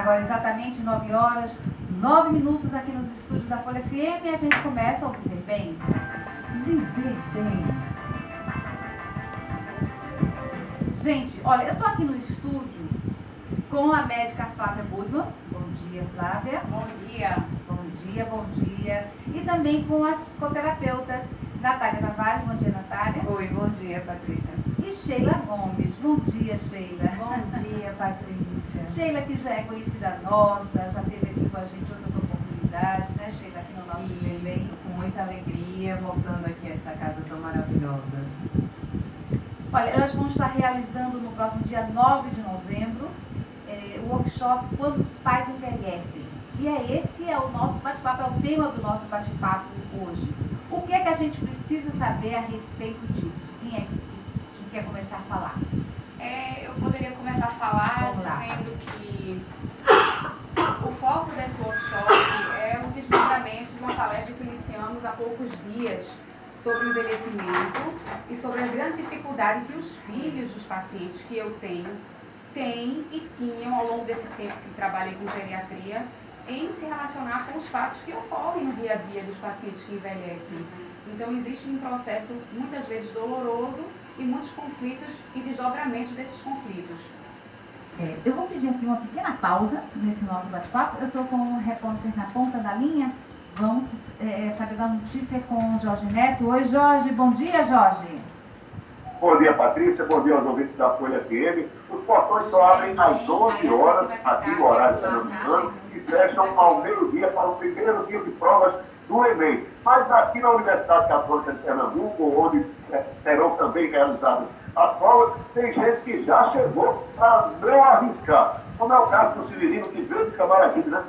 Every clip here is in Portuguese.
Agora exatamente 9 horas, 9 minutos aqui nos estúdios da Folha FM e a gente começa a Viver Bem. Viver Bem. Gente, olha, eu tô aqui no estúdio com a médica Flávia Budman. Bom dia, Flávia. Bom dia. Bom dia, bom dia. E também com as psicoterapeutas Natália Tavares. Bom dia, Natália. Oi, bom dia, Patrícia. E Sheila Gomes. Bom dia, Sheila. Bom dia, Patrícia. Sheila, que já é conhecida nossa, já esteve aqui com a gente em outras oportunidades, né, Sheila, aqui no nosso Viver Bem. Isso, com muita alegria, voltando aqui a essa casa tão maravilhosa. Olha, elas vão estar realizando no próximo dia 9 de novembro o workshop Quando os Pais Envelhecem. E esse é o nosso bate-papo, é o tema do nosso bate-papo hoje. O que é que a gente precisa saber a respeito disso? Quem é que quer começar a falar? Eu poderia começar a falar dizendo que o foco desse workshop é o desdobramento de uma palestra que iniciamos há poucos dias sobre o envelhecimento e sobre a grande dificuldade que os filhos dos pacientes que eu tenho têm e tinham ao longo desse tempo que trabalhei com geriatria em se relacionar com os fatos que ocorrem no dia a dia dos pacientes que envelhecem. Então existe um processo muitas vezes doloroso e muitos conflitos e desdobramentos desses conflitos. Eu vou pedir aqui uma pequena pausa nesse nosso bate-papo. Eu estou com um repórter na ponta da linha. Vamos saber da notícia com o Jorge Neto. Oi, Jorge. Bom dia, Jorge. Bom dia, Patrícia. Bom dia aos ouvintes da Folha FM. Os portões só abrem às 11 horas, aqui no horário pernambucano, e fecham ao meio-dia para o primeiro dia de provas do Enem. Mas aqui na Universidade Católica de Pernambuco, onde serão também realizadas as provas, tem gente que já chegou para não arriscar. Como é o caso do Severino, que veio de Camaragibe, né?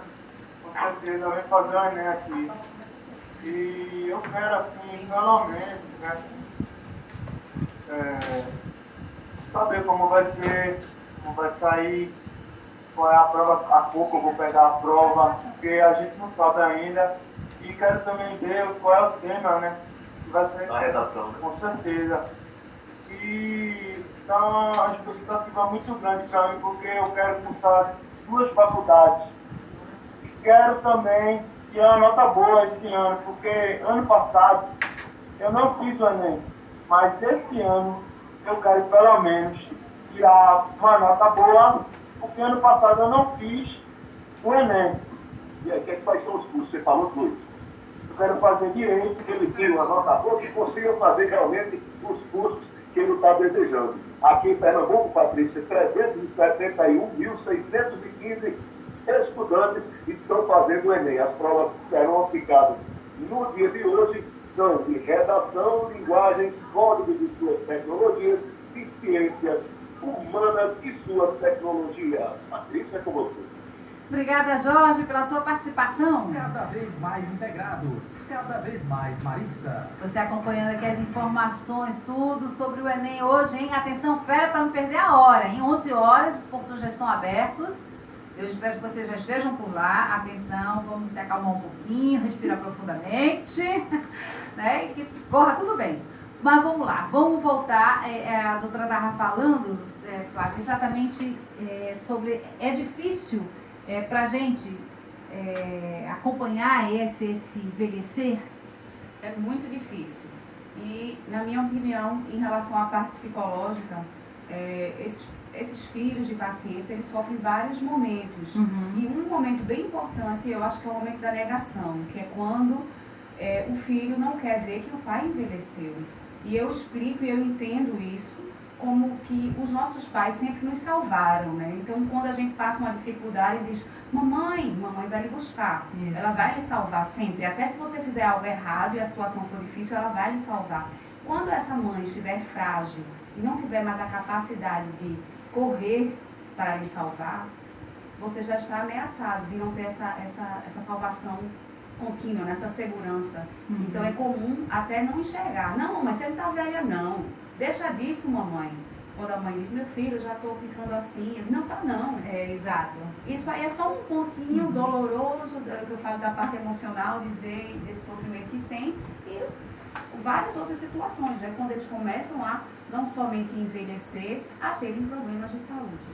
Com certeza, eu venho fazer o Enem aqui. E eu quero, assim, pelo menos, né? Saber como vai ser, como vai sair, qual é a prova, há pouco eu vou pegar a prova, porque a gente não sabe ainda. E quero também ver qual é o tema, né? Que vai ser A redação, né? Com certeza. E então a expectativa é muito grande para mim, porque eu quero cursar 2 faculdades. E quero também tirar uma nota boa esse ano, porque ano passado eu não fiz o Enem, mas esse ano eu quero pelo menos tirar uma nota boa, porque ano passado eu não fiz o Enem. E aí, quais são os cursos? Você falou dois. Eu quero fazer direito, Que ele tire uma nota boa que consiga fazer realmente os cursos que ele está desejando. Aqui em Pernambuco, Patrícia, 371.615 estudantes estão fazendo o Enem. As provas serão aplicadas no dia de hoje, são de redação, linguagem, código de suas tecnologias e ciências humanas e suas tecnologias. Patrícia, é com você. Obrigada, Jorge, pela sua participação. Cada vez mais integrados, cada vez mais maristas. Você acompanhando aqui as informações, tudo sobre o Enem hoje, hein? Atenção, fera, para não perder a hora, hein? 11 horas, os portões já estão abertos. Eu espero que vocês já estejam por lá. Atenção, vamos se acalmar um pouquinho, respirar profundamente, né? E que corra tudo bem. Mas vamos lá, vamos voltar. A doutora estava falando, Flávia, exatamente sobre... É difícil para a gente acompanhar esse envelhecer? É muito difícil. E, na minha opinião, em relação à parte psicológica, esses filhos de pacientes, eles sofrem vários momentos. Uhum. E um momento bem importante, eu acho que é o momento da negação, que é quando o filho não quer ver que o pai envelheceu. E eu explico e eu entendo isso como que os nossos pais sempre nos salvaram, né? Então, quando a gente passa uma dificuldade, diz, mamãe vai lhe buscar. Isso. Ela vai lhe salvar sempre. Até se você fizer algo errado e a situação for difícil, ela vai lhe salvar. Quando essa mãe estiver frágil e não tiver mais a capacidade de correr para lhe salvar, você já está ameaçado de não ter essa salvação contínua, nessa segurança. Uhum. Então é comum até não enxergar. Não, mas você não está velha, não. Deixa disso, mamãe. Quando a mãe diz, meu filho, eu já estou ficando assim. Ele, não está não. Exato. Isso aí é só um pontinho doloroso, que eu falo da parte emocional, de ver desse sofrimento que tem. E várias outras situações, né? Quando eles começam a não somente envelhecer, a terem problemas de saúde.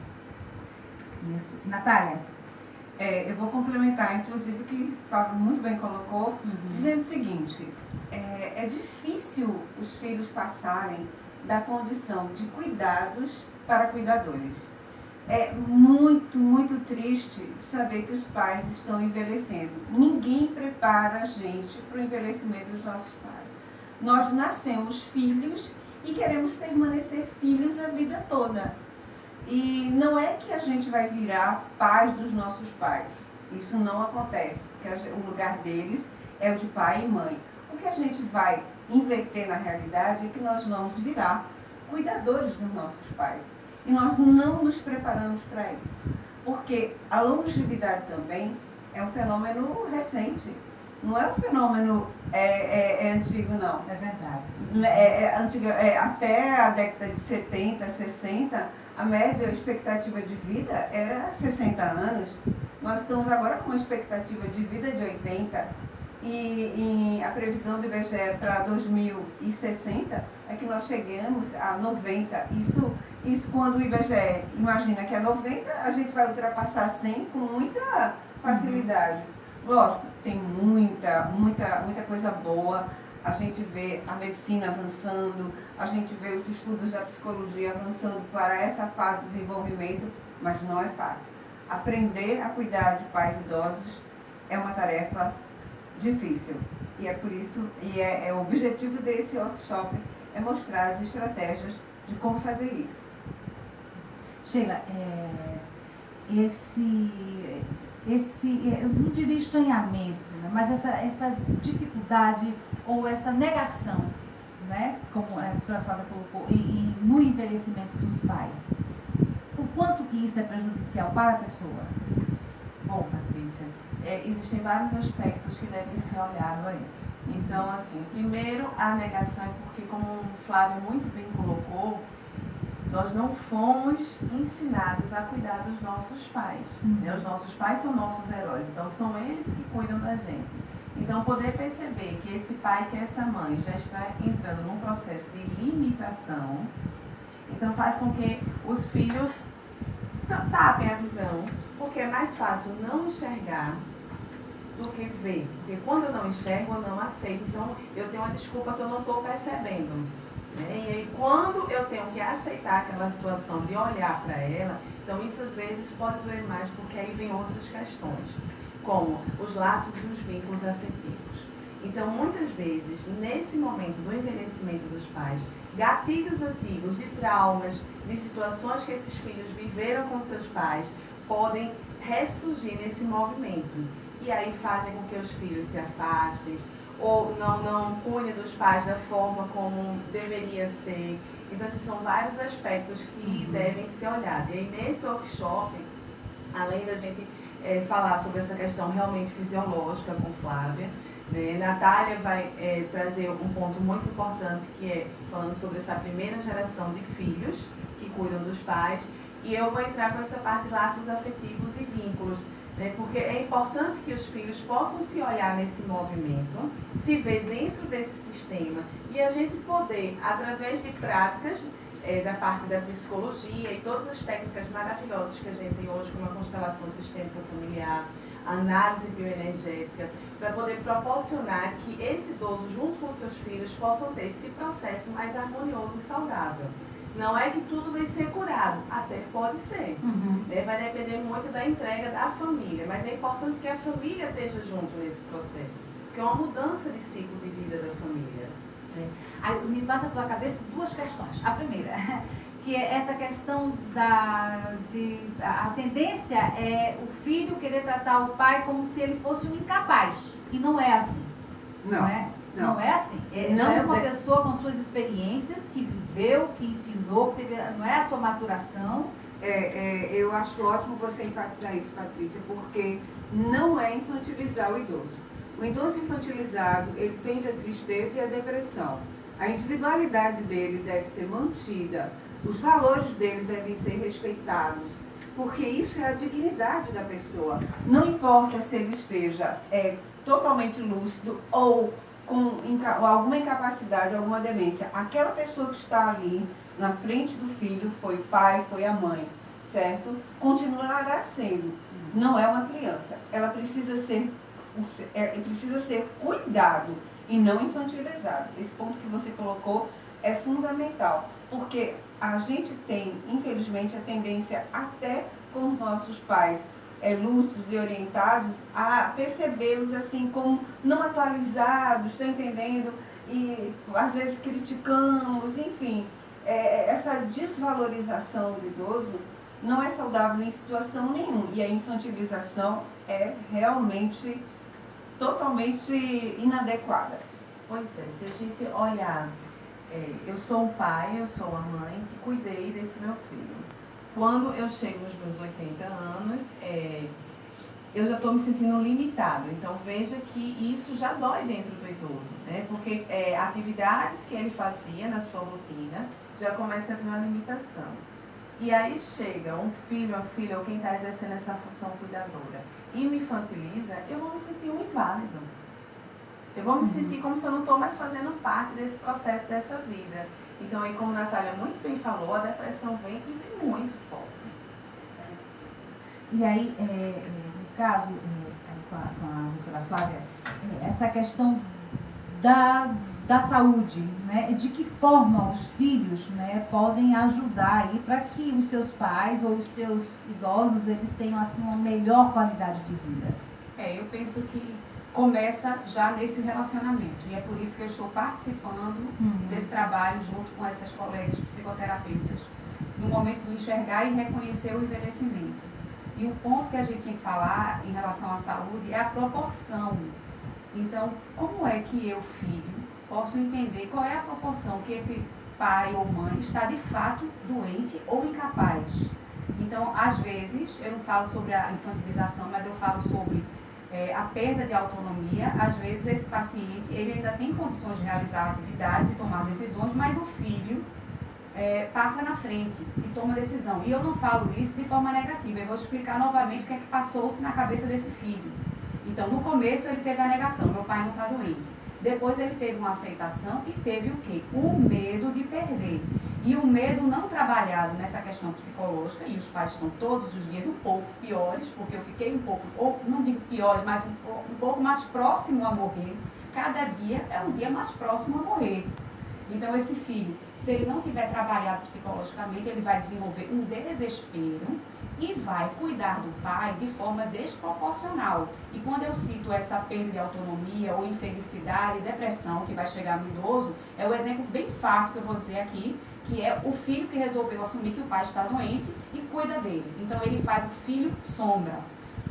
Isso. Natália? Eu vou complementar, inclusive, o que o Fábio muito bem colocou, dizendo o seguinte, é difícil os filhos passarem da condição de cuidados para cuidadores. É muito, muito triste saber que os pais estão envelhecendo. Ninguém prepara a gente para o envelhecimento dos nossos pais. Nós nascemos filhos e queremos permanecer filhos a vida toda. E não é que a gente vai virar pais dos nossos pais. Isso não acontece, porque o lugar deles é o de pai e mãe. O que a gente vai inverter na realidade é que nós vamos virar cuidadores dos nossos pais. E nós não nos preparamos para isso. Porque a longevidade também é um fenômeno recente. Não é um fenômeno antigo, não. É verdade. Até a década de 70, 60, a média expectativa de vida era 60 anos. Nós estamos agora com uma expectativa de vida de 80. E a previsão do IBGE para 2060 é que nós chegamos a 90. Isso quando o IBGE imagina que é 90, a gente vai ultrapassar 100 com muita facilidade. Lógico, tem muita coisa boa. A gente vê a medicina avançando, a gente vê os estudos da psicologia avançando para essa fase de desenvolvimento, mas não é fácil. Aprender a cuidar de pais idosos é uma tarefa difícil. E é por isso, o objetivo desse workshop é mostrar as estratégias de como fazer isso. Sheila, eu não diria estranhamento, né? Mas essa dificuldade ou essa negação, né? Como a doutora Flávia colocou, no envelhecimento dos pais. O quanto que isso é prejudicial para a pessoa? Bom, Patrícia, existem vários aspectos que devem ser olhados aí. Então, assim, primeiro a negação é porque, como o Flávio muito bem colocou, nós não fomos ensinados a cuidar dos nossos pais. Né? Os nossos pais são nossos heróis, então são eles que cuidam da gente. Então, poder perceber que esse pai, que essa mãe já está entrando num processo de limitação, então faz com que os filhos tapem a visão, porque é mais fácil não enxergar do que ver. Porque quando eu não enxergo, eu não aceito. Então, eu tenho uma desculpa que eu não estou percebendo. Né? E aí, quando eu tenho que aceitar aquela situação de olhar para ela, então isso às vezes pode doer mais, porque aí vem outras questões, como os laços e os vínculos afetivos. Então, muitas vezes, nesse momento do envelhecimento dos pais, gatilhos antigos de traumas, de situações que esses filhos viveram com seus pais, podem ressurgir nesse movimento. E aí fazem com que os filhos se afastem, ou não cuidem dos pais da forma como deveria ser. Então, esses são vários aspectos que devem ser olhados. E aí, nesse workshop, além da gente falar sobre essa questão realmente fisiológica com Flávia, né, Natália vai trazer um ponto muito importante, que é falando sobre essa primeira geração de filhos que cuidam dos pais, e eu vou entrar com essa parte de laços afetivos e vínculos, né, porque é importante que os filhos possam se olhar nesse movimento, se ver dentro desse sistema, e a gente poder, através de práticas da parte da psicologia e todas as técnicas maravilhosas que a gente tem hoje, como a constelação sistêmica familiar, a análise bioenergética, para poder proporcionar que esse idoso, junto com seus filhos, possam ter esse processo mais harmonioso e saudável. Não é que tudo vai ser curado, até pode ser. Né? Vai depender muito da entrega da família, mas é importante que a família esteja junto nesse processo, porque é uma mudança de ciclo de vida da família. Aí me passa pela cabeça duas questões. A primeira, que é essa questão a tendência é o filho querer tratar o pai como se ele fosse um incapaz. E não é assim. Não é assim. Já é uma pessoa com suas experiências, que viveu, que ensinou, que teve, não é a sua maturação. Eu acho ótimo você enfatizar isso, Patrícia, porque não é infantilizar o idoso. O idoso infantilizado, ele tende à tristeza e à depressão. A individualidade dele deve ser mantida, os valores dele devem ser respeitados, porque isso é a dignidade da pessoa. Não importa se ele esteja totalmente lúcido ou com alguma incapacidade, alguma demência. Aquela pessoa que está ali na frente do filho, foi o pai, foi a mãe, certo? Continuará sendo. Não é uma criança. Ela precisa ser cuidado e não infantilizado. Esse ponto que você colocou é fundamental, porque a gente tem, infelizmente, a tendência, até com os nossos pais lúcidos e orientados, a percebê-los assim como não atualizados, está entendendo? E às vezes criticamos, enfim. Essa desvalorização do idoso não é saudável em situação nenhuma. E a infantilização é realmente totalmente inadequada. Pois é, se a gente olhar, eu sou um pai, eu sou uma mãe que cuidei desse meu filho. Quando eu chego nos meus 80 anos, eu já estou me sentindo limitado. Então veja que isso já dói dentro do idoso, né? Porque atividades que ele fazia na sua rotina já começa a vir uma limitação. E aí chega um filho, uma filha, ou quem está exercendo essa função cuidadora e me infantiliza, eu vou me sentir um inválido. Eu vou me sentir como se eu não estou mais fazendo parte desse processo, dessa vida. Então, aí, como a Natália muito bem falou, a depressão vem e vem muito forte. E aí, no caso, com a doutora Flávia, essa questão da saúde, né? De que forma os filhos, né, podem ajudar aí para que os seus pais ou os seus idosos, eles tenham assim uma melhor qualidade de vida? Eu penso que começa já nesse relacionamento, e é por isso que eu estou participando desse trabalho junto com essas colegas psicoterapeutas, no momento do enxergar e reconhecer o envelhecimento. E o ponto que a gente tem que falar em relação à saúde é a proporção. Então, como é que eu, filho, posso entender qual é a proporção que esse pai ou mãe está de fato doente ou incapaz? Então, às vezes, eu não falo sobre a infantilização, mas eu falo sobre a perda de autonomia. Às vezes, esse paciente ele ainda tem condições de realizar atividades e tomar decisões, mas o filho passa na frente e toma decisão. E eu não falo isso de forma negativa, eu vou explicar novamente o que é que passou-se na cabeça desse filho. Então, no começo, ele teve a negação, meu pai não está doente. Depois, ele teve uma aceitação e teve o quê? O medo de perder. E o medo não trabalhado nessa questão psicológica, e os pais estão todos os dias um pouco piores, porque eu fiquei um pouco, ou não digo piores, mas um pouco mais próximo a morrer. Cada dia é um dia mais próximo a morrer. Então, esse filho, se ele não tiver trabalhado psicologicamente, ele vai desenvolver um desespero e vai cuidar do pai de forma desproporcional. E quando eu cito essa perda de autonomia ou infelicidade, depressão que vai chegar no idoso, é o exemplo bem fácil que eu vou dizer aqui, que é o filho que resolveu assumir que o pai está doente e cuida dele. Então, ele faz o filho sombra.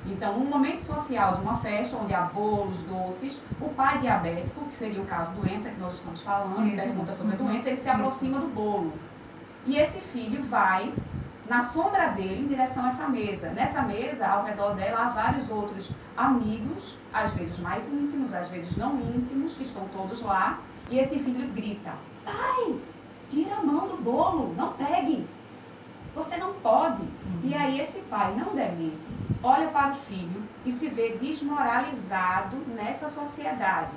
Então, um momento social de uma festa, onde há bolos, doces, o pai diabético, que seria o caso doença que nós estamos falando, pergunta sobre a doença, ele se aproxima do bolo. E esse filho vai na sombra dele em direção a essa mesa. Nessa mesa, ao redor dela, há vários outros amigos, às vezes mais íntimos, às vezes não íntimos, que estão todos lá. E esse filho grita: pai, tira a mão do bolo, não pegue. Você não pode. E aí esse pai, não demente, olha para o filho e se vê desmoralizado nessa sociedade.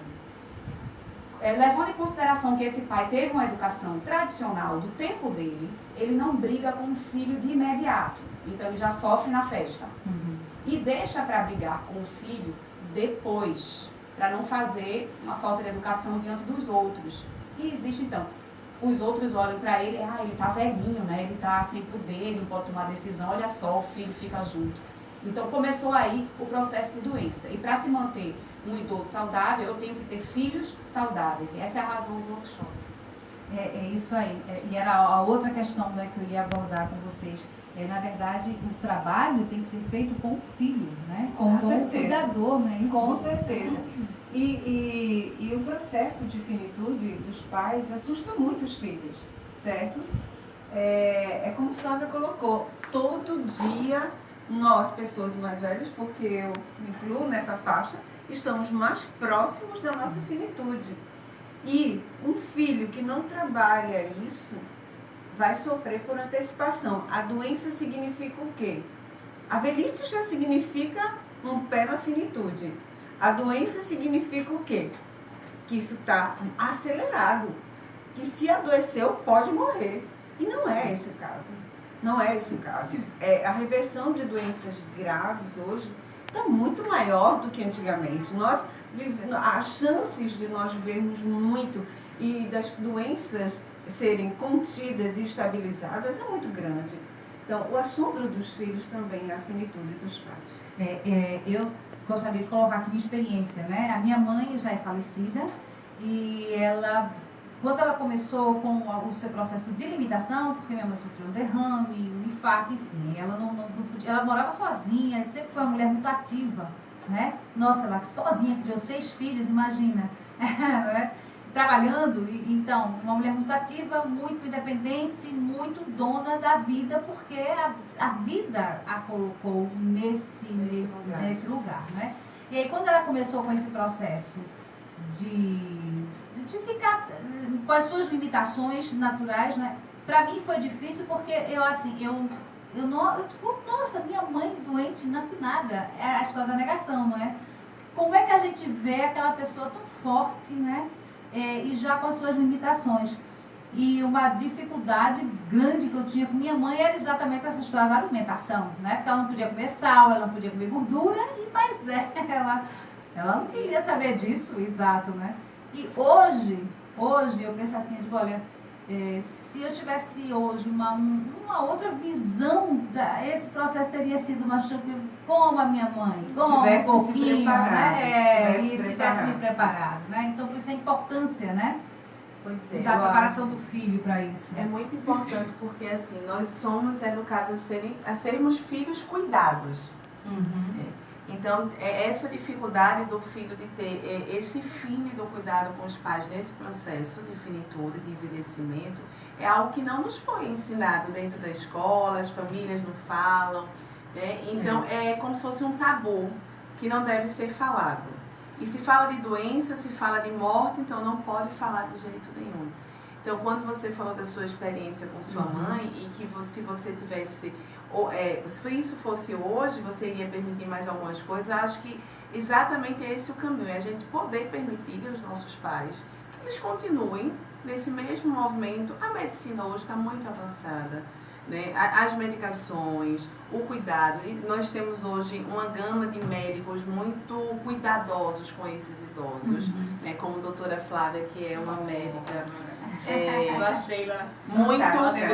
Levando em consideração que esse pai teve uma educação tradicional do tempo dele, ele não briga com o filho de imediato. Então ele já sofre na festa. E deixa para brigar com o filho depois, para não fazer uma falta de educação diante dos outros. E existe então, os outros olham para ele, ele tá velhinho, né? Ele tá sem poder, não pode tomar decisão, olha só, o filho fica junto. Então começou aí o processo de doença. E para se manter um idoso saudável, eu tenho que ter filhos saudáveis. E essa é a razão do workshop. É isso aí. E era a outra questão, né, que eu ia abordar com vocês. Na verdade, o trabalho tem que ser feito com o filho, né? Com certeza. O cuidador, né? Com certeza. E o processo de finitude dos pais assusta muito os filhos, certo? É como a Flávia colocou, todo dia nós, pessoas mais velhas, porque eu me incluo nessa faixa, estamos mais próximos da nossa finitude. E um filho que não trabalha isso vai sofrer por antecipação. A doença significa o quê? A velhice já significa um pé na finitude. A doença significa o quê? Que isso está acelerado. Que se adoeceu, pode morrer. E não é esse o caso. Não é esse o caso. A reversão de doenças graves hoje está muito maior do que antigamente. As chances de nós vivermos muito e das doenças serem contidas e estabilizadas é muito grande. Então, o assombro dos filhos também é a finitude dos pais. Eu gostaria de colocar aqui minha experiência, né? A minha mãe já é falecida e quando ela começou com o seu processo de limitação, porque minha mãe sofreu um derrame, um infarto, enfim, ela não podia, ela morava sozinha, sempre foi uma mulher muito ativa, né? Nossa, ela sozinha criou 6 filhos, imagina, né? Trabalhando, então, uma mulher muito ativa, muito independente, muito dona da vida, porque a vida a colocou nesse lugar, né? E aí, quando ela começou com esse processo de ficar com as suas limitações naturais, né? Para mim foi difícil, porque eu nossa, minha mãe doente, não que nada, é a história da negação, não é? Como é que a gente vê aquela pessoa tão forte, né? E já com as suas limitações. E uma dificuldade grande que eu tinha com minha mãe era exatamente essa história da alimentação, né? Porque ela não podia comer sal, ela não podia comer gordura, mas ela não queria saber disso, exato, né? E hoje eu penso assim, eu digo, olha, se eu tivesse hoje uma outra visão, esse processo teria sido mais tranquilo, como a minha mãe, como um pouquinho, né? E se tivesse me preparado, né? Então, por isso a importância, né? Pois é, Da preparação do filho para isso. É muito importante porque, assim, nós somos educados a sermos filhos cuidados. Uhum. Então, essa dificuldade do filho de ter esse fim do cuidado com os pais nesse processo de finitude, de envelhecimento, é algo que não nos foi ensinado dentro da escola, as famílias não falam, né? Então, é como se fosse um tabu que não deve ser falado. E se fala de doença, se fala de morte, então não pode falar de jeito nenhum. Então, quando você falou da sua experiência com sua mãe e que se você tivesse... se isso fosse hoje, você iria permitir mais algumas coisas, acho que exatamente esse o caminho, é a gente poder permitir aos nossos pais que eles continuem nesse mesmo movimento. A medicina hoje está muito avançada, né? As medicações, o cuidado, nós temos hoje uma gama de médicos muito cuidadosos com esses idosos, né? Como a doutora Flávia, que é uma médica muito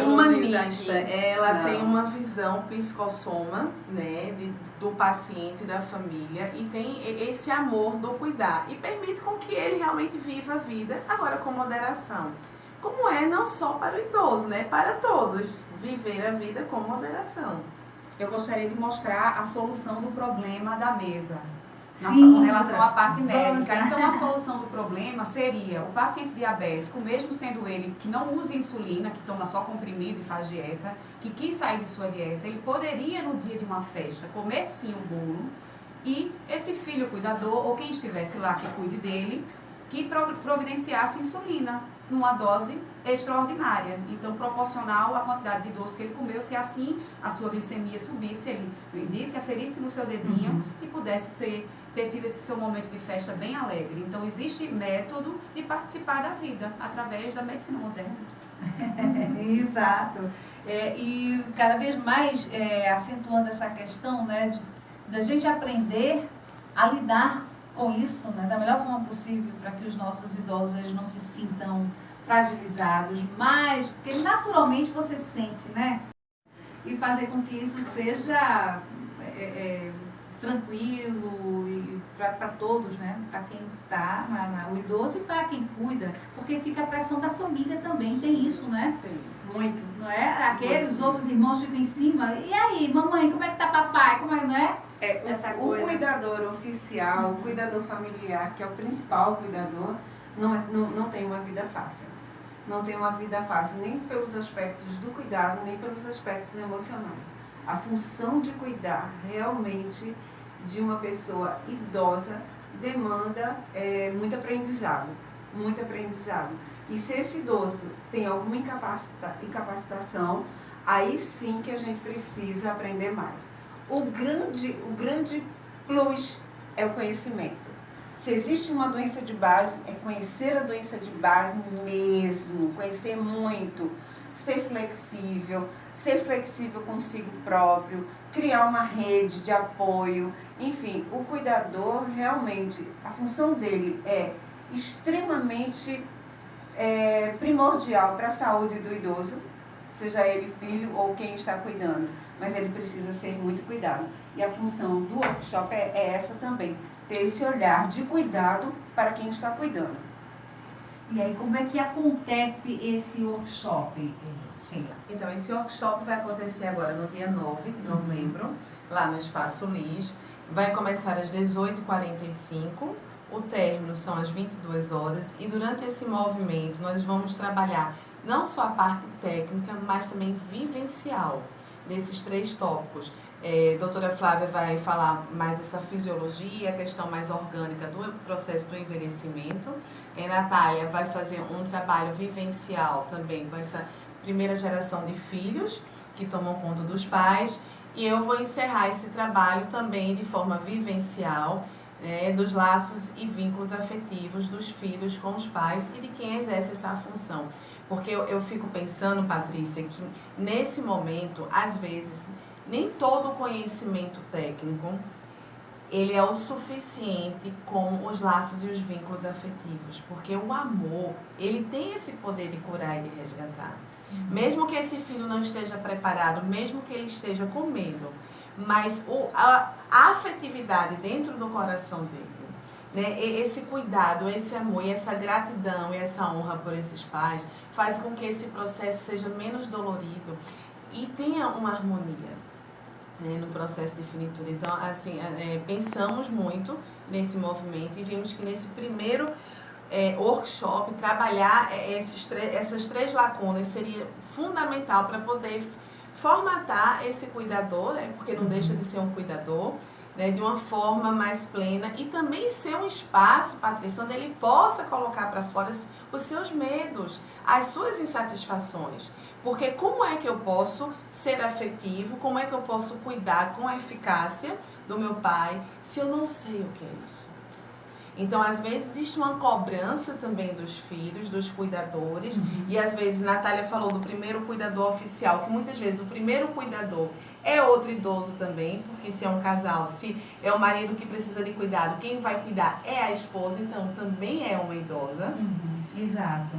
humanista. Ela tem uma visão psicossoma, né, do paciente, da família, e tem esse amor do cuidar e permite com que ele realmente viva a vida, agora com moderação. Como é não só para o idoso, né, para todos, viver a vida com moderação. Eu gostaria de mostrar a solução do problema da mesa. Sim, Com relação à parte médica. Então, a solução do problema seria o paciente diabético, mesmo sendo ele que não usa insulina, que toma só comprimido e faz dieta, que quis sair de sua dieta, ele poderia, no dia de uma festa, comer sim um bolo e esse filho cuidador, ou quem estivesse lá que cuide dele, que providenciasse insulina numa dose extraordinária. Então, proporcional à quantidade de doce que ele comeu, se assim a sua glicemia subisse, ele medisse, aferisse no seu dedinho e pudesse ter tido esse seu momento de festa bem alegre. Então, existe método de participar da vida através da medicina moderna. Exato. E cada vez mais acentuando essa questão, né, da gente aprender a lidar com isso, né, da melhor forma possível, para que os nossos idosos não se sintam fragilizados, mas porque naturalmente você sente, né? E fazer com que isso seja tranquilo e para todos, né? Para quem está, o idoso e para quem cuida, porque fica a pressão da família também, tem isso, né? Tem, muito. Não é? Aqueles outros irmãos ficam em cima, e aí, mamãe, como é que tá papai? Como é, não é? O cuidador oficial, o cuidador familiar, que é o principal cuidador, não tem uma vida fácil. Não tem uma vida fácil, nem pelos aspectos do cuidado, nem pelos aspectos emocionais. A função de cuidar realmente de uma pessoa idosa demanda muito aprendizado, muito aprendizado. E se esse idoso tem alguma incapacitação, aí sim que a gente precisa aprender mais. O grande plus é o conhecimento. Se existe uma doença de base, é conhecer a doença de base mesmo, conhecer muito ser flexível consigo próprio, criar uma rede de apoio. Enfim, o cuidador realmente, a função dele é extremamente primordial para a saúde do idoso, seja ele filho ou quem está cuidando, mas ele precisa ser muito cuidado. E a função do workshop é essa também, ter esse olhar de cuidado para quem está cuidando. E aí, como é que acontece esse workshop? Então, esse workshop vai acontecer agora no dia 9 de novembro, lá no Espaço Lis. Vai começar às 18h45, o término são às 22 horas, e durante esse movimento nós vamos trabalhar não só a parte técnica, mas também vivencial, nesses 3 tópicos. Doutora Flávia vai falar mais dessa fisiologia, a questão mais orgânica do processo do envelhecimento. Natália vai fazer um trabalho vivencial também com essa primeira geração de filhos que tomam conta dos pais. E eu vou encerrar esse trabalho também de forma vivencial, dos laços e vínculos afetivos dos filhos com os pais e de quem exerce essa função. Porque eu fico pensando, Patrícia, que nesse momento, às vezes, nem todo o conhecimento técnico ele é o suficiente com os laços e os vínculos afetivos. Porque o amor, ele tem esse poder de curar e de resgatar. Mesmo que esse filho não esteja preparado, mesmo que ele esteja com medo, mas a afetividade dentro do coração dele, né, esse cuidado, esse amor e essa gratidão e essa honra por esses pais faz com que esse processo seja menos dolorido e tenha uma harmonia, né, no processo de finitude. Então, assim, pensamos muito nesse movimento e vimos que nesse primeiro workshop, trabalhar essas 3 lacunas seria fundamental para poder formatar esse cuidador, né, porque não deixa de ser um cuidador, né, de uma forma mais plena, e também ser um espaço, Patrícia, onde ele possa colocar para fora os seus medos, as suas insatisfações. Porque como é que eu posso ser afetivo, como é que eu posso cuidar com eficácia do meu pai, se eu não sei o que é isso? Então, às vezes, existe uma cobrança também dos filhos, dos cuidadores. E, às vezes, Natália falou do primeiro cuidador oficial, que muitas vezes o primeiro cuidador é outro idoso também, porque se é um casal, se é o marido que precisa de cuidado, quem vai cuidar é a esposa, então também é uma idosa. Exato.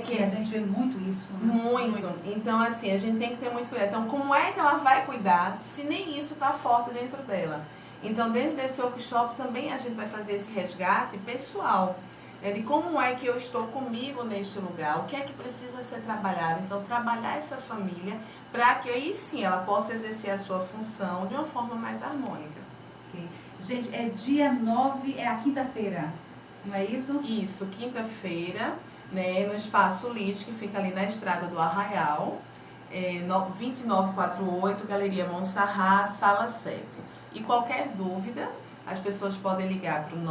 Que a gente vê muito isso. Né? Muito. Então, assim, a gente tem que ter muito cuidado. Então, como é que ela vai cuidar se nem isso está forte dentro dela? Então, dentro desse workshop também a gente vai fazer esse resgate pessoal, de como é que eu estou comigo neste lugar, o que é que precisa ser trabalhado. Então, trabalhar essa família para que aí sim ela possa exercer a sua função de uma forma mais harmônica. Okay. Gente, dia 9, é a quinta-feira, não é isso? Isso, quinta-feira, né, no Espaço Lis, que fica ali na Estrada do Arraial, 2948, Galeria Monserrat, Sala 7. E qualquer dúvida, as pessoas podem ligar para o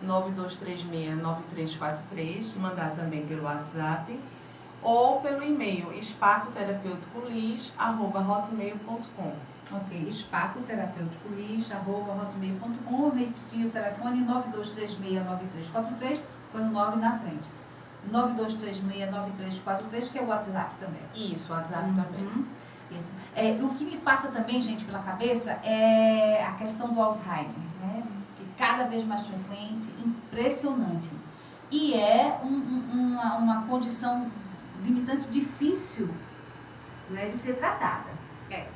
99236-9343, mandar também pelo WhatsApp, ou pelo e-mail espacoterapêuticolis@hotmail.com. Ok, espacoterapêuticolis@hotmail.com, ou repetir o telefone 9236-9343, põe o 9 na frente. 9236-9343, que é o WhatsApp também. Isso, o WhatsApp também. Isso. O que me passa também, gente, pela cabeça é a questão do Alzheimer, né? Que cada vez mais frequente, impressionante. E é uma condição limitante difícil, né, de ser tratada.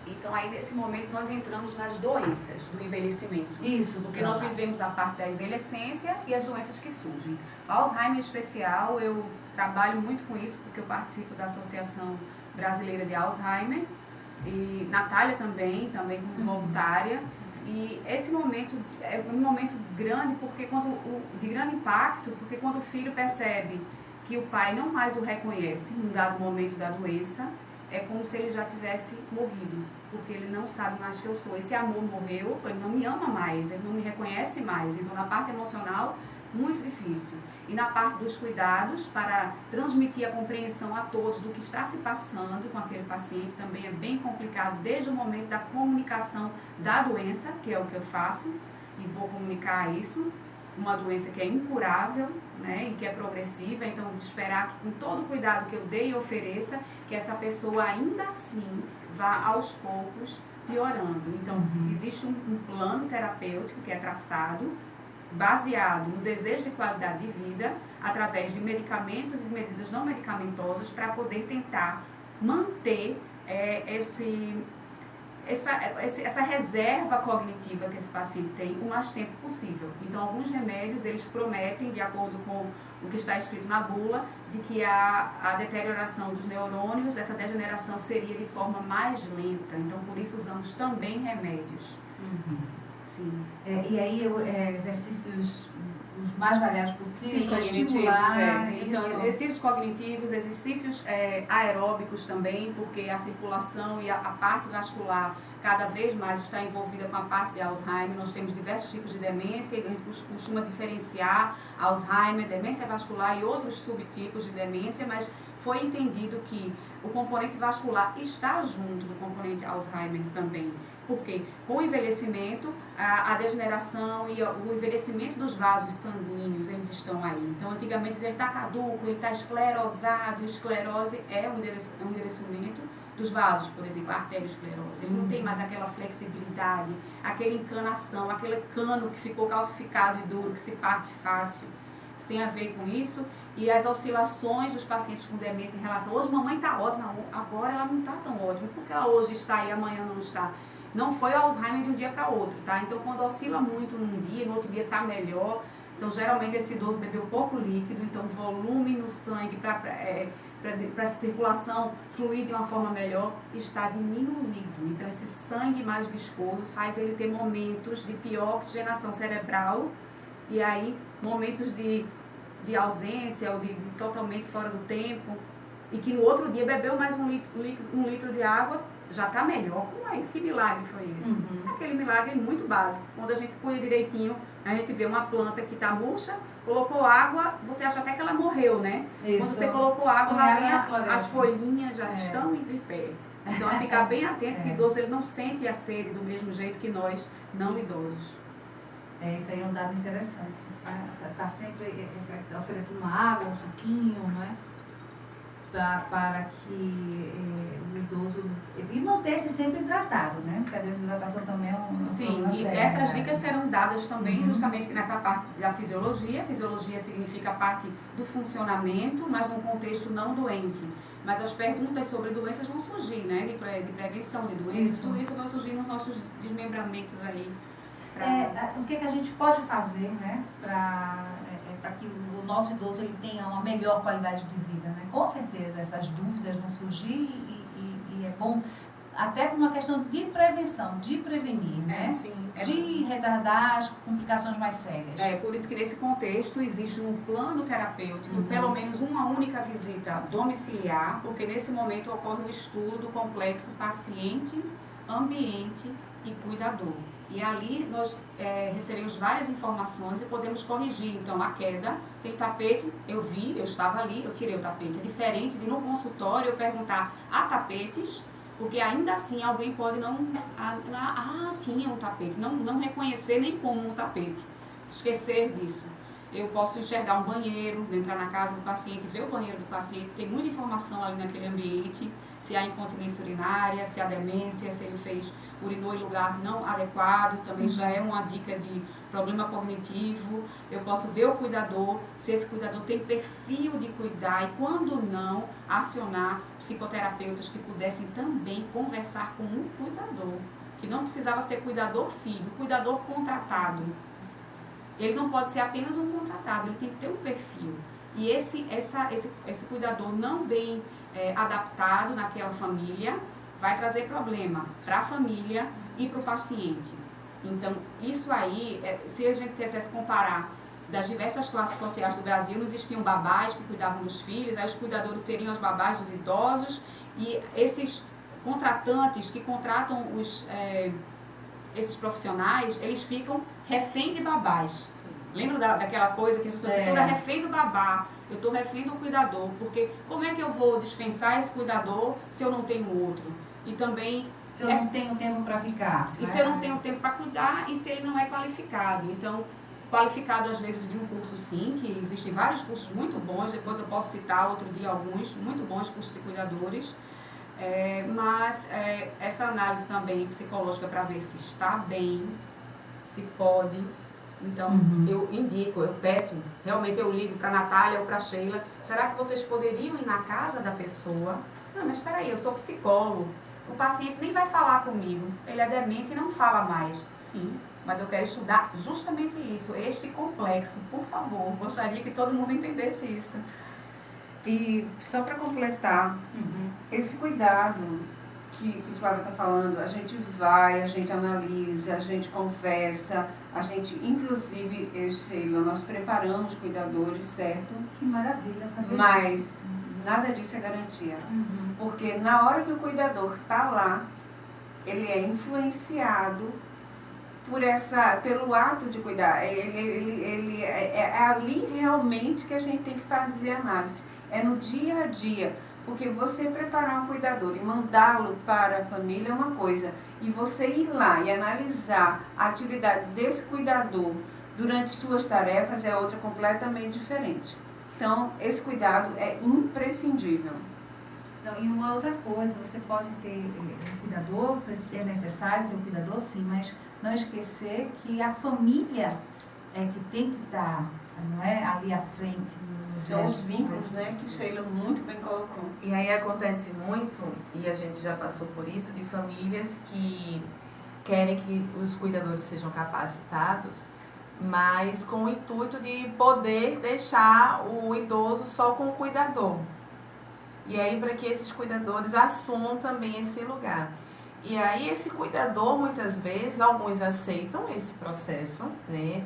Então aí nesse momento nós entramos nas doenças do envelhecimento. Isso. Porque nós vivemos a parte da envelhecência e as doenças que surgem. O Alzheimer especial, eu trabalho muito com isso, porque eu participo da Associação Brasileira de Alzheimer. E Natália também como voluntária. E esse momento é um momento grande, de grande impacto, porque quando o filho percebe que o pai não mais o reconhece num dado momento da doença, é como se ele já tivesse morrido, porque ele não sabe mais que eu sou. Esse amor morreu, ele não me ama mais, ele não me reconhece mais. Então, na parte emocional, muito difícil. E na parte dos cuidados, para transmitir a compreensão a todos do que está se passando com aquele paciente, também é bem complicado, desde o momento da comunicação da doença, que é o que eu faço, e vou comunicar isso, uma doença que é incurável, né, e que é progressiva, então de esperar que com todo o cuidado que eu dei e ofereça, que essa pessoa ainda assim vá aos poucos piorando. Então, existe um plano terapêutico que é traçado, baseado no desejo de qualidade de vida, através de medicamentos e medidas não medicamentosas, para poder tentar manter essa reserva cognitiva que esse paciente tem o mais tempo possível. Então, alguns remédios, eles prometem, de acordo com o que está escrito na bula, de que a deterioração dos neurônios, essa degeneração seria de forma mais lenta. Então, por isso usamos também remédios. Sim. E aí, exercícios os mais variados possíveis para cognitivos, estimular. Então, exercícios cognitivos, exercícios aeróbicos também, porque a circulação e a parte vascular cada vez mais está envolvida com a parte de Alzheimer. Nós temos diversos tipos de demência, a gente costuma diferenciar Alzheimer, demência vascular e outros subtipos de demência, mas foi entendido que o componente vascular está junto do componente Alzheimer também. Porque com o envelhecimento, a degeneração e o envelhecimento dos vasos sanguíneos, eles estão aí. Então, antigamente, ele está caduco, ele está esclerosado. Esclerose é um endurecimento dos vasos, por exemplo, a arteriosclerose. Ele não tem mais aquela flexibilidade, aquela encanação, aquele cano que ficou calcificado e duro, que se parte fácil. Isso tem a ver com isso. E as oscilações dos pacientes com demência em relação... Hoje, mamãe está ótima, agora ela não está tão ótima. Por que ela hoje está e amanhã não está? Não foi Alzheimer de um dia para outro, tá? Então, quando oscila muito num dia, no outro dia está melhor. Então, geralmente, esse idoso bebeu pouco líquido, então o volume no sangue para a circulação fluir de uma forma melhor está diminuído. Então, esse sangue mais viscoso faz ele ter momentos de pior oxigenação cerebral e aí momentos de ausência ou de totalmente fora do tempo, e que no outro dia bebeu mais um litro de água, já está melhor. Como é isso? Que milagre foi isso? Aquele milagre muito básico. Quando a gente cuida direitinho, a gente vê uma planta que está murcha, colocou água, você acha até que ela morreu, né? Isso. Quando você colocou água, lá vem as folhinhas já estão de pé. Então, a ficar bem atento que o idoso ele não sente a sede do mesmo jeito que nós, não idosos. Isso aí é um dado interessante. Está sempre oferecendo uma água, um suquinho, né? Para que o idoso... E manter-se sempre hidratado, né? Porque a desidratação também é um Sim, e sério, essas né? dicas serão dadas também justamente nessa parte da fisiologia. Fisiologia significa a parte do funcionamento, mas num contexto não doente. Mas as perguntas sobre doenças vão surgir, né? De prevenção de doenças, tudo isso vai surgir nos nossos desmembramentos aí. O que a gente pode fazer, né, para que o nosso idoso ele tenha uma melhor qualidade de vida, né? Com certeza essas dúvidas vão surgir e é bom até por uma questão de prevenção, de prevenir, né? Sim, de retardar as complicações mais sérias. Por isso que nesse contexto existe um plano terapêutico, pelo menos uma única visita domiciliar, porque nesse momento ocorre um estudo do complexo paciente, ambiente e cuidador. E ali nós recebemos várias informações e podemos corrigir. Então, a queda, tem tapete, eu estava ali, eu tirei o tapete. É diferente de no consultório eu perguntar, há tapetes? Porque ainda assim alguém pode tinha um tapete, não reconhecer nem como um tapete, esquecer disso. Eu posso enxergar um banheiro, entrar na casa do paciente, ver o banheiro do paciente, tem muita informação ali naquele ambiente, se há incontinência urinária, se há demência, se ele urinou em lugar não adequado, também já é uma dica de problema cognitivo. Eu posso ver o cuidador, se esse cuidador tem perfil de cuidar e quando não, acionar psicoterapeutas que pudessem também conversar com um cuidador, que não precisava ser cuidador filho, cuidador contratado. Ele não pode ser apenas um contratado, ele tem que ter um perfil. E esse cuidador não bem adaptado naquela família vai trazer problema para a família e para o paciente. Então, isso aí, se a gente quisesse comparar das diversas classes sociais do Brasil, não existiam babás que cuidavam dos filhos, aí os cuidadores seriam as babás dos idosos, e esses contratantes que contratam esses profissionais, eles ficam refém de babás. Lembra daquela coisa que você está refém do babá, eu estou refém do cuidador, porque como é que eu vou dispensar esse cuidador se eu não tenho outro? E também... Se eu não tenho tempo para ficar. E se eu não tenho tempo para cuidar e se ele não é qualificado. Então, qualificado às vezes de um curso sim, que existem vários cursos muito bons, depois eu posso citar outro dia alguns muito bons cursos de cuidadores, mas essa análise também psicológica para ver se está bem, se pode. Então, eu indico, eu peço, realmente eu ligo para a Natália ou para a Sheila, será que vocês poderiam ir na casa da pessoa? Não, mas espera aí, eu sou psicólogo, o paciente nem vai falar comigo, ele é demente e não fala mais. Sim, mas eu quero estudar justamente isso, este complexo, por favor, gostaria que todo mundo entendesse isso. E só para completar, esse cuidado que o Flávio está falando, a gente vai, a gente analisa, a gente conversa, a gente, inclusive, eu e Sheila, nós preparamos cuidadores, certo? Que maravilha, saber. Mas nada disso é garantia. Porque na hora que o cuidador está lá, ele é influenciado pelo ato de cuidar. É ali realmente que a gente tem que fazer análise. É no dia a dia. Porque você preparar um cuidador e mandá-lo para a família é uma coisa. E você ir lá e analisar a atividade desse cuidador durante suas tarefas é outra completamente diferente. Então, esse cuidado é imprescindível. Não, e uma outra coisa, você pode ter um cuidador, é necessário ter um cuidador, sim, mas não esquecer que a família é que tem que estar, não é, ali à frente. São os vínculos, né, que Sheila muito bem colocou. E aí acontece muito, e a gente já passou por isso, de famílias que querem que os cuidadores sejam capacitados, mas com o intuito de poder deixar o idoso só com o cuidador. E aí para que esses cuidadores assumam também esse lugar. E aí esse cuidador, muitas vezes, alguns aceitam esse processo, né?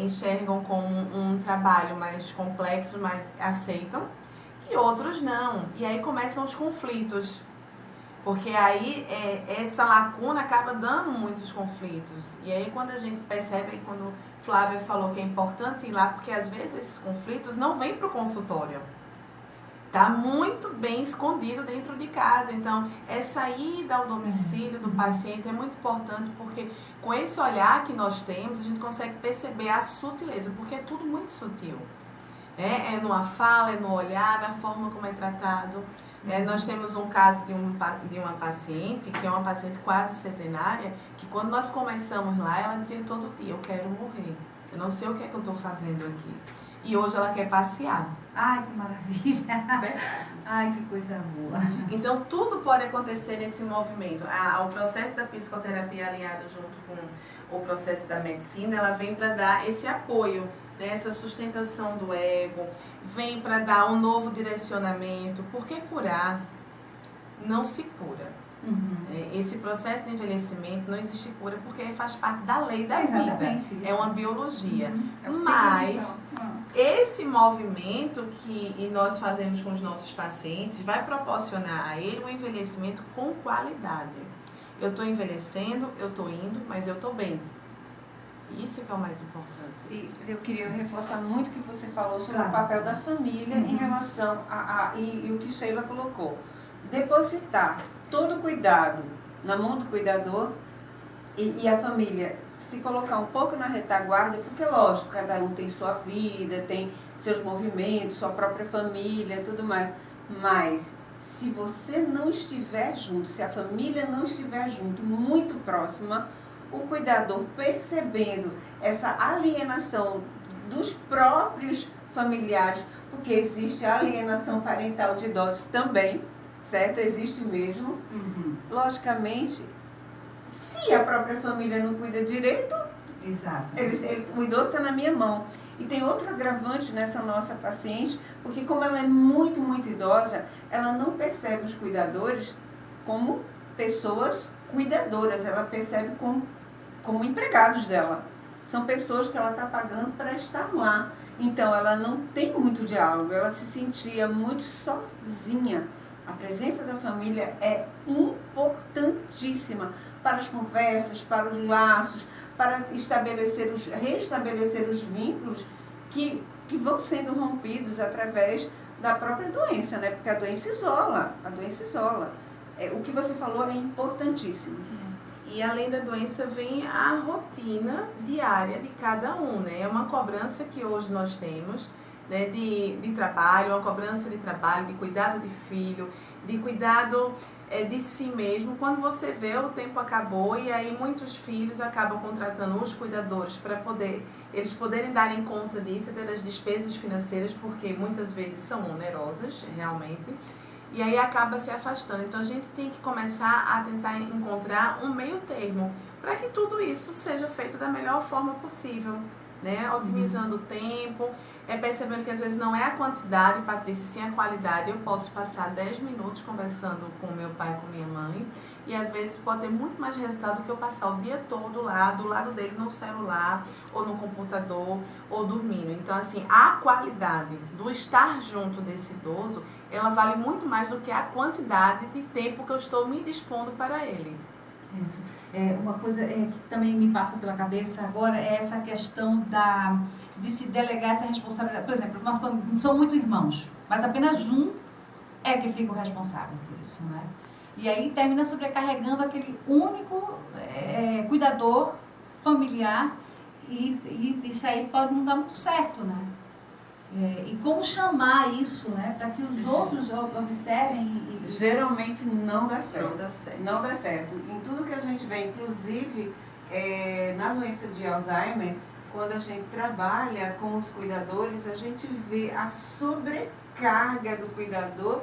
Enxergam como um trabalho mais complexo, mas aceitam, e outros não. E aí começam os conflitos, porque aí essa lacuna acaba dando muitos conflitos. E aí quando a gente percebe, quando Flávia falou que é importante ir lá, porque às vezes esses conflitos não vêm para o consultório. Está muito bem escondido dentro de casa. Então, essa ida ao domicílio do paciente é muito importante, porque com esse olhar que nós temos, a gente consegue perceber a sutileza, porque é tudo muito sutil. É numa fala, é no olhar, na forma como é tratado. Nós temos um caso de uma paciente, que é uma paciente quase centenária, que quando nós começamos lá, ela dizia todo dia, eu quero morrer. Eu não sei o que é que eu estou fazendo aqui. E hoje ela quer passear. Ai, que maravilha. Ai, que coisa boa. Então, tudo pode acontecer nesse movimento. O processo da psicoterapia alinhado junto com o processo da medicina, ela vem para dar esse apoio, né? Essa sustentação do ego, vem para dar um novo direcionamento, porque curar não se cura. Esse processo de envelhecimento não existe cura, porque faz parte da lei da vida. É uma biologia. Mas esse movimento que nós fazemos com os nossos pacientes vai proporcionar a ele um envelhecimento com qualidade. Eu estou envelhecendo, eu estou indo, mas eu estou bem. Isso que é o mais importante. E eu queria reforçar muito o que você falou sobre o papel da família em relação e o que Sheila colocou. Depositar todo o cuidado na mão do cuidador e a família se colocar um pouco na retaguarda, porque lógico, cada um tem sua vida, tem seus movimentos, sua própria família, tudo mais. Mas se você não estiver junto, se a família não estiver junto, muito próxima, o cuidador percebendo essa alienação dos próprios familiares, porque existe a alienação parental de idosos também, certo? Existe mesmo. Logicamente, se a própria família não cuida direito, exato. O idoso está na minha mão. E tem outro agravante nessa nossa paciente, porque como ela é muito, muito idosa, ela não percebe os cuidadores como pessoas cuidadoras, ela percebe como empregados dela. São pessoas que ela está pagando para estar lá. Então, ela não tem muito diálogo, ela se sentia muito sozinha. A presença da família é importantíssima para as conversas, para os laços, para restabelecer os vínculos que vão sendo rompidos através da própria doença, né? Porque a doença isola. O que você falou é importantíssimo. E além da doença vem a rotina diária de cada um, né? É uma cobrança que hoje nós temos, né, de trabalho, uma cobrança de trabalho, de cuidado de filho, de cuidado de si mesmo. Quando você vê, o tempo acabou e aí muitos filhos acabam contratando os cuidadores para eles poderem darem conta disso, até das despesas financeiras, porque muitas vezes são onerosas, realmente. E aí acaba se afastando. Então a gente tem que começar a tentar encontrar um meio termo para que tudo isso seja feito da melhor forma possível, né? Otimizando o tempo, percebendo que às vezes não é a quantidade, Patrícia, sim a qualidade. Eu posso passar 10 minutos conversando com meu pai, com minha mãe, e às vezes pode ter muito mais resultado do que eu passar o dia todo lá, do lado dele no celular, ou no computador, ou dormindo. Então, assim, a qualidade do estar junto desse idoso, ela vale muito mais do que a quantidade de tempo que eu estou me dispondo para ele. Isso. Uma coisa que também me passa pela cabeça agora é essa questão de se delegar essa responsabilidade. Por exemplo, uma família, são muitos irmãos, mas apenas um é que fica o responsável por isso, não é? E aí termina sobrecarregando aquele único cuidador familiar e isso aí pode não dar muito certo, né? E como chamar isso, né, para que os outros observem Geralmente não dá certo. Não dá certo. Não dá certo. Em tudo que a gente vê, inclusive na doença de Alzheimer, quando a gente trabalha com os cuidadores, a gente vê a sobrecarga do cuidador,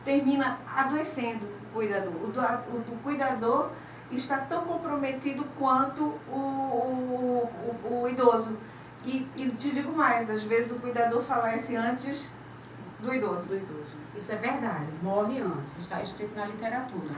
termina adoecendo o cuidador. O cuidador está tão comprometido quanto o idoso. E te digo mais, às vezes o cuidador falece antes do idoso. Isso é verdade, morre antes, está escrito na literatura.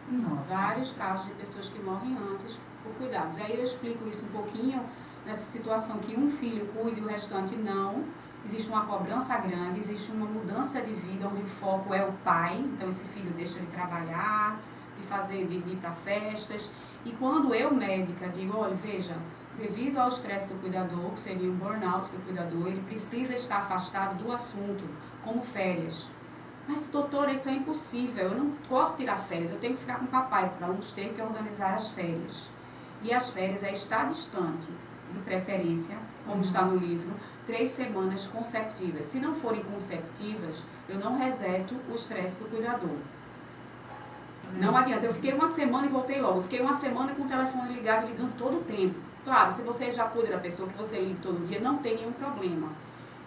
Nossa. Vários casos de pessoas que morrem antes por cuidados. Aí eu explico isso um pouquinho nessa situação que um filho cuida e o restante não. Existe uma cobrança grande, existe uma mudança de vida onde o foco é o pai, então esse filho deixa de trabalhar, de ir para festas. E quando eu, médica, digo, olha, veja, devido ao estresse do cuidador, que seria o burnout do cuidador, ele precisa estar afastado do assunto, como férias. Mas, doutora, isso é impossível, eu não posso tirar férias, eu tenho que ficar com o papai, para vamos ter que organizar as férias. E as férias é estar distante, de preferência, como está no livro, 3 semanas consecutivas. Se não forem consecutivas, eu não reseto o estresse do cuidador. Não adianta, eu fiquei uma semana e voltei logo, eu fiquei uma semana com o telefone ligado, ligando todo o tempo. Claro, se você já cuida da pessoa que você liga todo dia, não tem nenhum problema.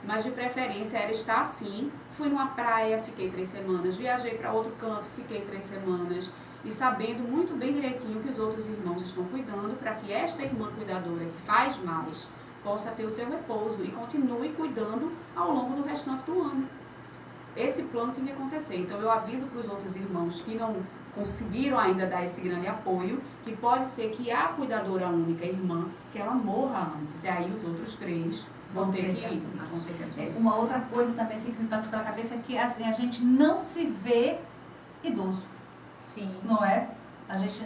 Mas de preferência era estar assim. Fui numa praia, fiquei 3 semanas. Viajei para outro canto, fiquei 3 semanas. E sabendo muito bem direitinho que os outros irmãos estão cuidando, para que esta irmã cuidadora, que faz mais, possa ter o seu repouso e continue cuidando ao longo do restante do ano. Esse plano tem que acontecer. Então eu aviso para os outros irmãos que não conseguiram ainda dar esse grande apoio, que pode ser que a cuidadora única, irmã, que ela morra antes. E aí os outros 3 vão ter que assumir. Uma outra coisa também assim, que me passa pela cabeça é que assim, a gente não se vê idoso. Sim. Não é? A gente,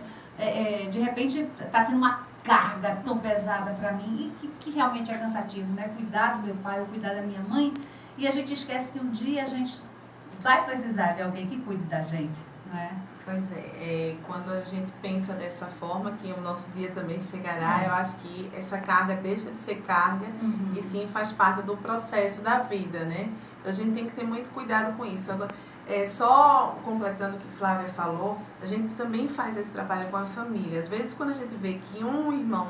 de repente, está sendo uma carga tão pesada para mim e que realmente é cansativo, né? Cuidar do meu pai ou cuidar da minha mãe, e a gente esquece que um dia a gente vai precisar de alguém que cuide da gente, né? Pois quando a gente pensa dessa forma, que o nosso dia também chegará, eu acho que essa carga deixa de ser carga e sim faz parte do processo da vida, né? Então a gente tem que ter muito cuidado com isso. Agora, só completando o que Flávia falou, a gente também faz esse trabalho com a família. Às vezes quando a gente vê que um irmão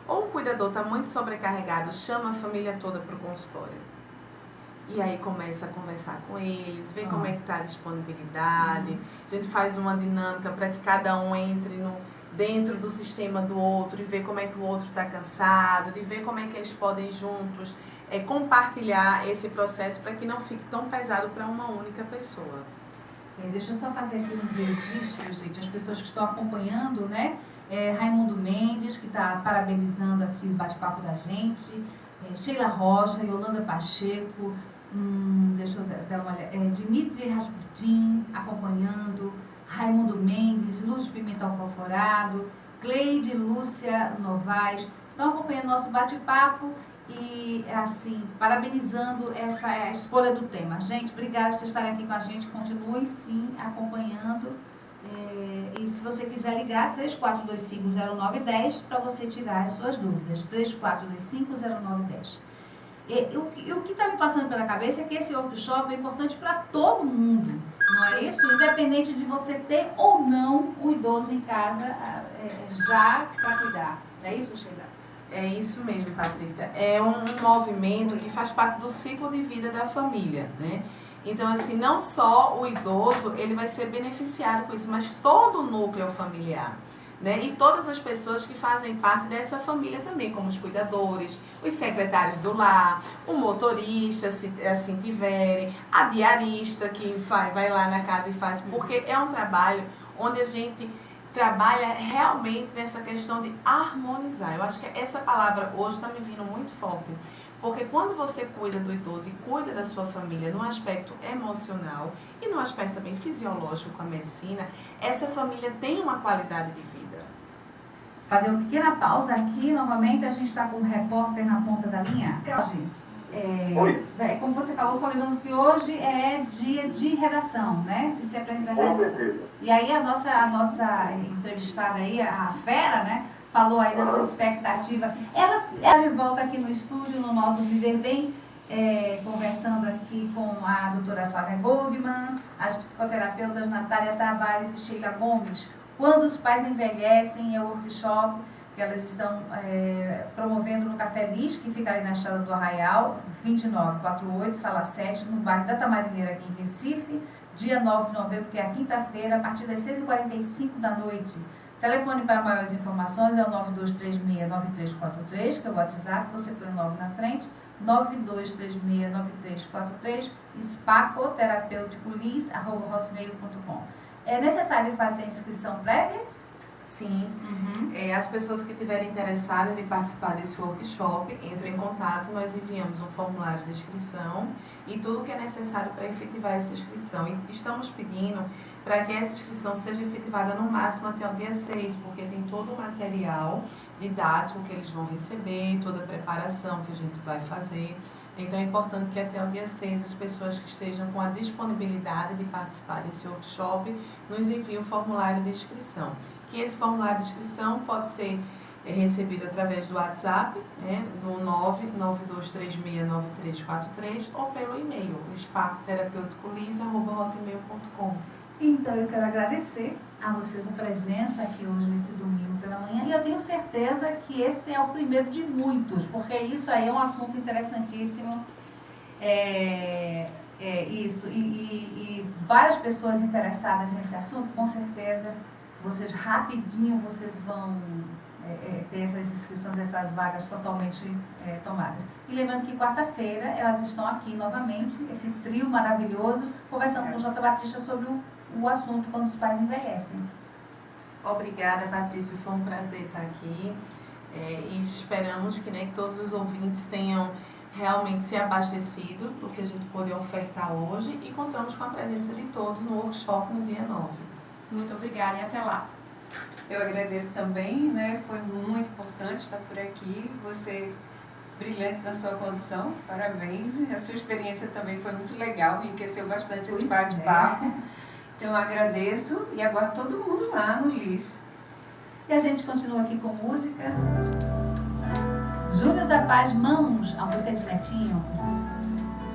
ou um cuidador está muito sobrecarregado, chama a família toda para o consultório. E aí começa a conversar com eles, ver como é que está a disponibilidade. A gente faz uma dinâmica para que cada um entre dentro do sistema do outro e ver como é que o outro está cansado, de ver como é que eles podem juntos compartilhar esse processo para que não fique tão pesado para uma única pessoa. Deixa eu só fazer aqui uns registros, gente, as pessoas que estão acompanhando, né? Raimundo Mendes, que está parabenizando aqui o bate-papo da gente. Sheila Rocha, Yolanda Pacheco, deixa eu dar uma olhada, Dimitri Rasputin acompanhando, Raimundo Mendes, Lúcio Pimentel Alcoforado, Cleide Lúcia Novaes, estão acompanhando nosso bate-papo e, assim, parabenizando essa escolha do tema. Gente, obrigada por vocês estarem aqui com a gente, continuem sim acompanhando E se você quiser ligar, 34250910 para você tirar as suas dúvidas. 34250910. E o que está me passando pela cabeça é que esse workshop é importante para todo mundo, não é isso? Independente de você ter ou não um idoso em casa já para cuidar. É isso, Sheila? É isso mesmo, Patrícia. É um movimento que faz parte do ciclo de vida da família, né? Então, assim, não só o idoso, ele vai ser beneficiado com isso, mas todo o núcleo familiar, né? E todas as pessoas que fazem parte dessa família também, como os cuidadores, os secretários do lar, o motorista, se assim tiverem, a diarista que vai lá na casa e faz, porque é um trabalho onde a gente trabalha realmente nessa questão de harmonizar. Eu acho que essa palavra hoje está me vindo muito forte. Porque quando você cuida do idoso e cuida da sua família no aspecto emocional e no aspecto também fisiológico com a medicina, essa família tem uma qualidade de vida. Fazer uma pequena pausa aqui. Novamente, a gente está com o repórter na ponta da linha. Hoje, como você falou, só lembrando que hoje é dia de redação, né? Se você apresenta a redação. E aí a nossa entrevistada aí, a Fera, né? Falou aí da sua expectativa. Ela de volta aqui no estúdio, no nosso Viver Bem, conversando aqui com a doutora Flávia Goldman, as psicoterapeutas Natália Tavares e Sheila Gomes. Quando os pais envelhecem, é o workshop que elas estão promovendo no Café Lis, que fica ali na Estrada do Arraial, 2948, sala 7, no bairro da Tamarineira, aqui em Recife, dia 9 de novembro, que é a quinta-feira, a partir das 6h45 da noite. Telefone para maiores informações é o 9236-9343, que é o WhatsApp, você põe o 9 na frente, 9236-9343, spacoterapêuticolis@hotmail.com. É necessário fazer a inscrição prévia? Sim. As pessoas que estiverem interessadas em participar desse workshop, entrem em contato, nós enviamos um formulário de inscrição e tudo que é necessário para efetivar essa inscrição. E estamos pedindo para que essa inscrição seja efetivada no máximo até o dia 6, porque tem todo o material didático que eles vão receber, toda a preparação que a gente vai fazer. Então é importante que até o dia 6 as pessoas que estejam com a disponibilidade de participar desse workshop nos enviem o formulário de inscrição. Que esse formulário de inscrição pode ser recebido através do WhatsApp, né, no 992369343 ou pelo e-mail, spacoterapêuticolis@hotmail.com. Então, eu quero agradecer a vocês a presença aqui hoje, nesse domingo pela manhã. E eu tenho certeza que esse é o primeiro de muitos, porque isso aí é um assunto interessantíssimo. Isso. E várias pessoas interessadas nesse assunto, com certeza, vocês rapidinho vão ter essas inscrições, essas vagas totalmente tomadas. E lembrando que quarta-feira elas estão aqui novamente, esse trio maravilhoso, conversando com o J. Batista sobre o assunto quando os pais envelhecem. Obrigada, Patrícia, foi um prazer estar aqui e esperamos que todos os ouvintes tenham realmente se abastecido do que a gente pôde ofertar hoje e contamos com a presença de todos no workshop no dia 9. Muito obrigada e até lá. Eu agradeço também, né? Foi muito importante estar por aqui. Você brilhante na sua condição, parabéns. A sua experiência também foi muito legal, me enriqueceu bastante esse bate-papo. Então eu agradeço e agora todo mundo lá no Lis. E a gente continua aqui com música. Júnior da Paz, Mãos, a música de Netinho.